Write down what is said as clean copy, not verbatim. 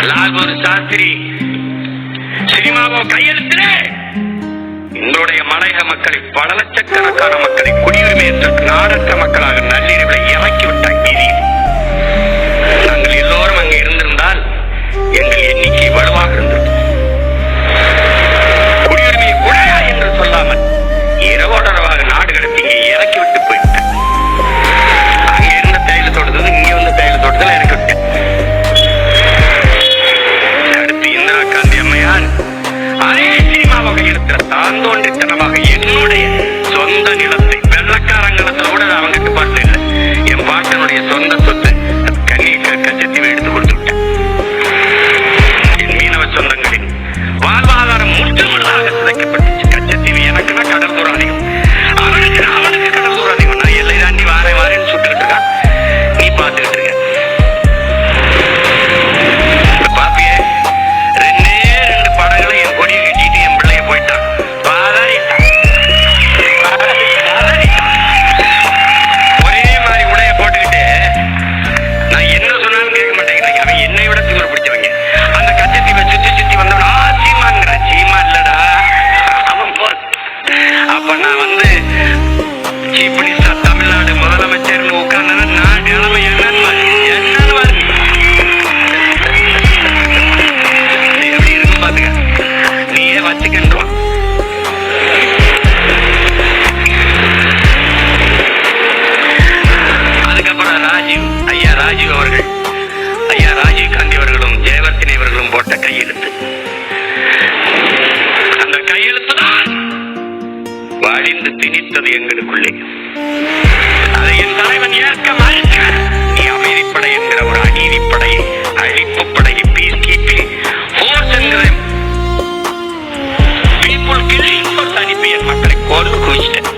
லாகூர் சாஸ்திரி சினிமாவோ கையெழுத்து எங்களுடைய மலையக மக்களை பல லட்சக்கணக்கான மக்களை குடியுரிமை நாடற்ற மக்களாக நள்ளிரவில் இறக்கி விட்டாங்க. நாங்கள் எல்லோரும் அங்கே இருந்திருந்தால் எங்கள் எண்ணிக்கை வலுவாக இருந்திருக்கும். குடியுரிமை உடையா என்று சொல்லாமல் இரவோடரவாக நாடு கடத்தி இறக்கி விட்டு போயிட்டேன். அங்கே இருந்த தைல தோட்டத்தில் இங்கே வந்து தைல தோட்டத்தில் இறக்கி விட்டேன். அடுத்து இந்திரா காந்தி அம்மையார் அதே சினிமாவாக இருக்கிற தாந்தோன்றித்தனமாக என்னுடைய சொந்த நிலத்தை வெள்ளக்காரங்களத்தில் கூட அவங்களுக்கு பாட்டு இல்லை, என் பாட்டனுடைய சொந்த சொத்து கச்சத்தீவை எடுத்து கொடுத்து விட்டேன். என் மீனவ சொந்தங்களின் வாழ்வாதாரம் முற்றுமுழுதாக சிதைக்கப்பட்டுச்சு. கச்சத்தீவு எனக்குன்னா கடல் தூரம் அதிகம், அவனுக்கு கடல் தூரம் அதிகம். நான் எல்லை தாண்டி வாரேன்னு சுட்டுக்கிட்டு இருக்கான், நீ பார்த்துக்கிட்டு இருக்க. பாப்பியே ரெண்டே 2 படங்களை என் கொடியை கட்டிட்டு என் பிள்ளைய போயிட்டான். ஒரே மாதிரி உடைய போட்டுக்கிட்டு நான் என்ன சொன்னாலும் கேட்க மாட்டேங்கிறாங்க. அவன் என்னை விட தூர பிடிச்சவங்க. அந்த கச்சத்தீவை சுத்தி வந்தவனா சீமாங்கிற சீமா இல்லடா அவன் போ. அப்ப நான் வந்து சீஃப் மினிஸ்டர் தமிழ்நாடு முதலமைச்சர் உட்கார்ந்தா நான் நிலைமை என்னன்னு எப்படி இருக்கும் பாத்துக்க, நீயே வச்சுக்கின்றான். அதுக்கப்புறம் ராஜீவ் அவர்கள், ஐயா ராஜீவ் காந்தி அவர்களும் ஜெயவர்த்தினி அவர்களும் போட்ட கையெழுத்து, அந்த கையெழுத்து தான் வாழிந்து திணித்தது எங்களுக்குள்ளே. அதை என் தலைவன் ஏற்க மறுக்க, நீ அமைதிப்படை என்கிற ஒரு அநீதிப்படையை, அழிப்பு படையை, பீஸ் கீப்பிங் ஃபோர்ஸ் என்கிற பீப்புள் கில்லிங் ஃபோர்ஸ் அனுப்பி என் மக்களை கொண்டு குவிச்சிட்டேன்.